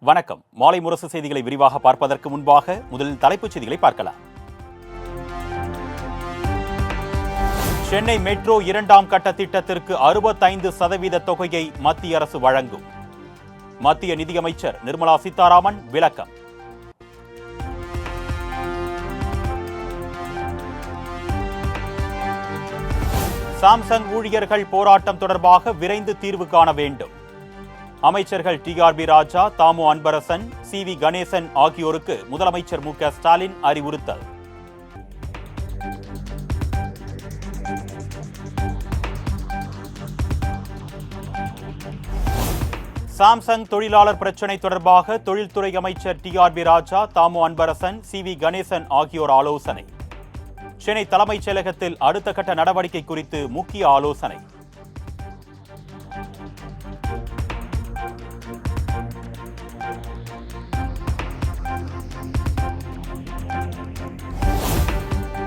வணக்கம். மாலை முரசு செய்திகளை விரிவாக பார்ப்பதற்கு முன்பாக முதலில் தலைப்புச் செய்திகளை பார்க்கலாம். சென்னை மெட்ரோ 2ஆம் கட்ட திட்டத்திற்கு 65% தொகையை மத்திய அரசு வழங்கும். மத்திய நிதியமைச்சர் நிர்மலா சீதாராமன் விளக்கம். சாம்சங் ஊழியர்கள் போராட்டம் தொடர்பாக விரைந்து தீர்வு காண வேண்டும். அமைச்சர்கள் டிஆர்பி ராஜா, தாமு அன்பரசன், சி.வி. கணேசன் ஆகியோருக்கு முதலமைச்சர் மு.க. ஸ்டாலின் அறிவுறுத்தல். சாம்சங் தொழிலாளர் பிரச்சினை தொடர்பாக தொழில்துறை அமைச்சர் டிஆர்பி ராஜா, தாமு அன்பரசன், சி.வி. கணேசன் ஆகியோர் ஆலோசனை. சென்னை தலைமைச் செயலகத்தில் அடுத்த கட்ட நடவடிக்கை குறித்து முக்கிய ஆலோசனை.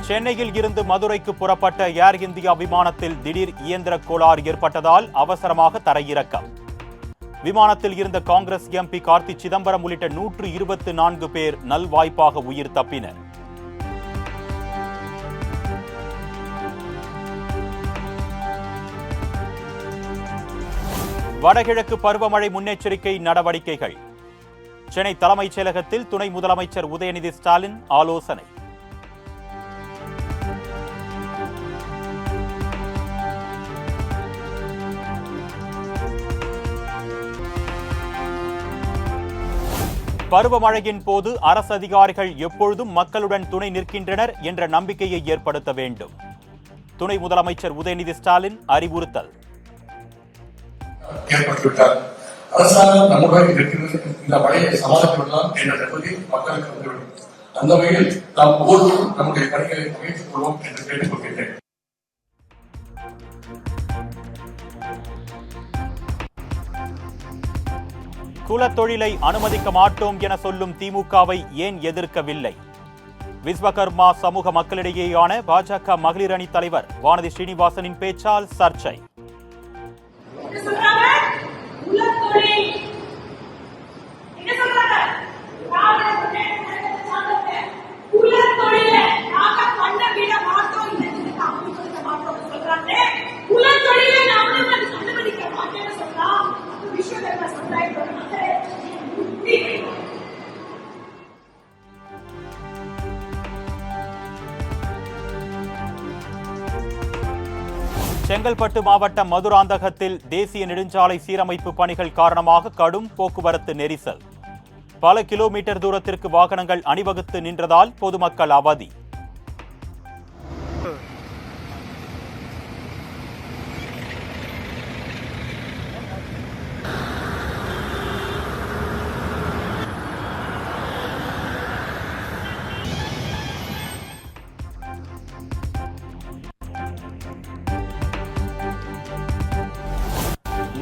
சென்னையில் இருந்து மதுரைக்கு புறப்பட்ட ஏர் இந்தியா விமானத்தில் திடீர் இயந்திர கோளாறு ஏற்பட்டதால் அவசரமாக தரையிறக்கம். விமானத்தில் இருந்த காங்கிரஸ் எம்பி கார்த்தி சிதம்பரம் உள்ளிட்ட 124 பேர் நல்வாய்ப்பாக உயிர் தப்பினர். வடகிழக்கு பருவமழை முன்னெச்சரிக்கை நடவடிக்கைகள். சென்னை தலைமைச் செயலகத்தில் துணை முதலமைச்சர் உதயநிதி ஸ்டாலின் ஆலோசனை. பருவமழையின் போது அரசு அதிகாரிகள் எப்பொழுதும் மக்களுடன் துணை நிற்கின்றனர் என்ற நம்பிக்கையை ஏற்படுத்த வேண்டும். துணை முதலமைச்சர் உதயநிதி ஸ்டாலின் அறிவுறுத்தல். அரசாங்கம் நம்முடன் இருக்கிறது, இந்த மழையை சமாளித்துவிடலாம் என்ற தகுதி மக்களுக்கு வந்துவிடும். அந்த வகையில் நாம் ஒவ்வொருவரும் நம்முடைய பணிகளை அமைத்துக் கொள்வோம் என்று கேட்டுக் கொள்கிறேன். குலத்தொழிலை அனுமதிக்க மாட்டோம் என சொல்லும் திமுகவை ஏன் எதிர்க்கவில்லை? விஸ்வகர்மா சமூக மக்களிடையேயான பாஜக மகளிர் அணி தலைவர் வானதி ஸ்ரீனிவாசனின் பேச்சால் சர்ச்சை. செங்கல்பட்டு மாவட்டம் மதுராந்தகத்தில் தேசிய நெடுஞ்சாலை சீரமைப்பு பணிகள் காரணமாக கடும் போக்குவரத்து நெரிசல். பல கிலோமீட்டர் தூரத்திற்கு வாகனங்கள் அணிவகுத்து நின்றதால் பொதுமக்கள் அவதி.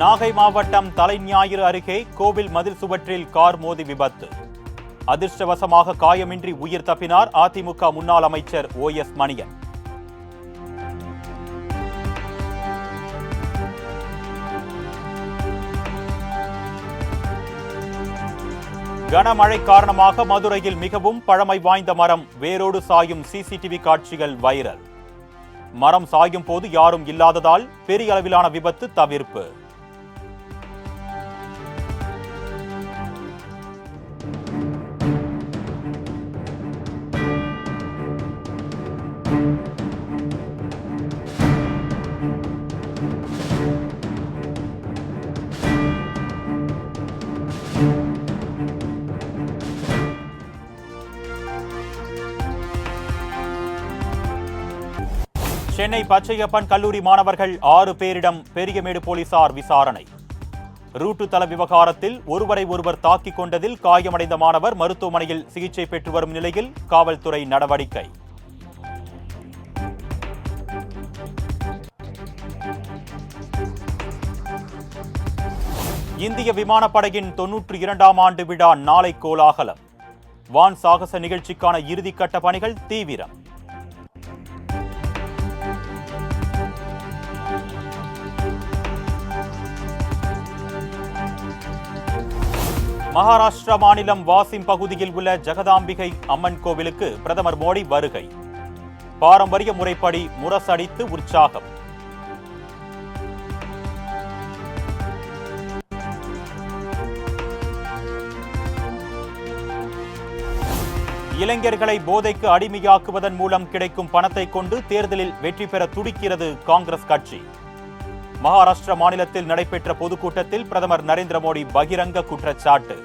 நாகை மாவட்டம் தலைஞாயிறு அருகே கோவில் மதில் சுவற்றில் கார் மோதி விபத்து. அதிர்ஷ்டவசமாக காயமின்றி உயிர் தப்பினார் அதிமுக முன்னாள் அமைச்சர் OS மணியன். கனமழை காரணமாக மதுரையில் மிகவும் பழமை வாய்ந்த மரம் வேரோடு சாயும் சிசிடிவி காட்சிகள் வைரல். மரம் சாயும் போது யாரும் இல்லாததால் பெரிய அளவிலான விபத்து தவிர்ப்பு. சென்னை பச்சையப்பன் கல்லூரி மாணவர்கள் 6 பேரிடம் பெரியமேடு போலீசார் விசாரணை. ரூட்டு தள விவகாரத்தில் ஒருவரை ஒருவர் தாக்கிக் கொண்டதில் காயமடைந்த மாணவர் மருத்துவமனையில் சிகிச்சை பெற்று வரும் நிலையில் காவல்துறை நடவடிக்கை. இந்திய விமானப்படையின் 92ஆம் ஆண்டு விழா நாளை கோலாகலம். வான் சாகச நிகழ்ச்சிக்கான இறுதிக்கட்ட பணிகள் தீவிரம். மகாராஷ்டிரா மாநிலம் வாசிம் பகுதியில் உள்ள ஜெகதாம்பிகை அம்மன் கோவிலுக்கு பிரதமர் மோடி வருகை. பாரம்பரிய முறைப்படி முரசடித்து உற்சாகம். இளைஞர்களை போதைக்கு அடிமையாக்குவதன் மூலம் கிடைக்கும் பணத்தை கொண்டு தேர்தலில் வெற்றி பெற துடிக்கிறது காங்கிரஸ் கட்சி. மகாராஷ்டிரா மாநிலத்தில் நடைபெற்ற பொதுக்கூட்டத்தில் பிரதமர் நரேந்திர மோடி பகிரங்க குற்றச்சாட்டு.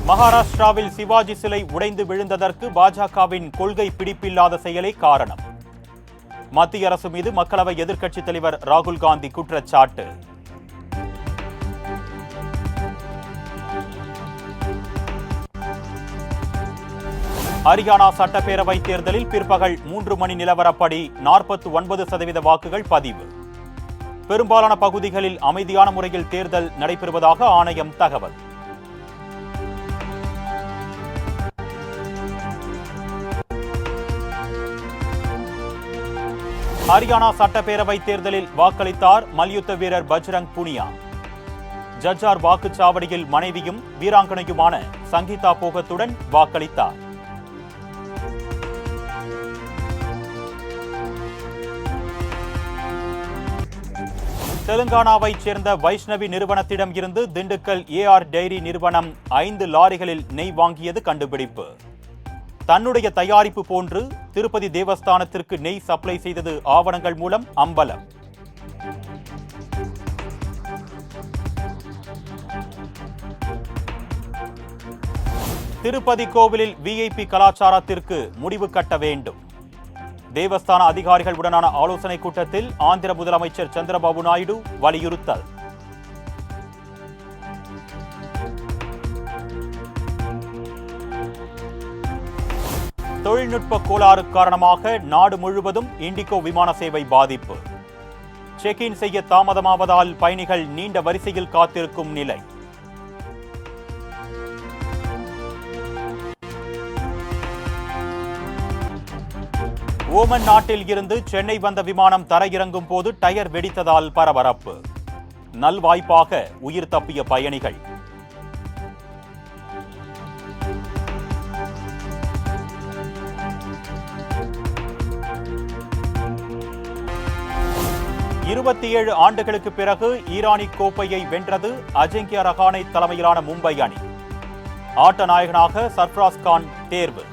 மகாராஷ்டிராவில் சிவாஜி சிலை உடைந்து விழுந்ததற்கு பாஜகவின் கொள்கை பிடிப்பில்லாத செயலே காரணம். மத்திய அரசு மீது மக்களவை எதிர்க்கட்சித் தலைவர் ராகுல் காந்தி குற்றச்சாட்டு. ஹரியானா சட்டப்பேரவை தேர்தலில் பிற்பகல் 3 மணி நிலவரப்படி 49% வாக்குகள் பதிவு. பெரும்பாலான பகுதிகளில் அமைதியான முறையில் தேர்தல் நடைபெறுவதாக ஆணையம் தகவல். ஹரியானா சட்டப்பேரவை தேர்தலில் வாக்களித்தார் மல்யுத்த வீரர் பஜ்ரங் புனியா. ஜஜ்ஜார் வாக்குச்சாவடியில் மனைவியும் வீராங்கனையுமான சங்கீதா போகத்துடன் வாக்களித்தார். தெலுங்கானாவைச் சேர்ந்த வைஷ்ணவி நிறுவனத்திடம் இருந்து திண்டுக்கல் ஏஆர் டைரி நிறுவனம் 5 லாரிகளில் நெய் வாங்கியது கண்டுபிடிப்பு. தன்னுடைய தயாரிப்பு போன்று திருப்பதி தேவஸ்தானத்திற்கு நெய் சப்ளை செய்தது ஆவணங்கள் மூலம் அம்பலம். திருப்பதி கோவிலில் விஐபி கலாச்சாரத்திற்கு முடிவு கட்ட வேண்டும். தேவஸ்தான அதிகாரிகள் உடனான ஆலோசனைக் கூட்டத்தில் ஆந்திர முதலமைச்சர் சந்திரபாபு நாயுடு வலியுறுத்தல். தொழில்நுட்ப கோளாறு காரணமாக நாடு முழுவதும் இண்டிகோ விமான சேவை பாதிப்பு. செக் இன் செய்ய தாமதமாவதால் பயணிகள் நீண்ட வரிசையில் காத்திருக்கும் நிலை. ஓமன் நாட்டில் இருந்து சென்னை வந்த விமானம் தரையிறங்கும் போது டயர் வெடித்ததால் பரபரப்பு. நல்வாய்ப்பாக உயிர் தப்பிய பயணிகள். இருபத்தி 7 ஆண்டுகளுக்கு பிறகு ஈரானி கோப்பையை வென்றது அஜிங்கியா ரஹானே தலைமையிலான மும்பை அணி. ஆட்ட நாயகனாக சர்ஃப்ராஸ் கான் தேர்வு.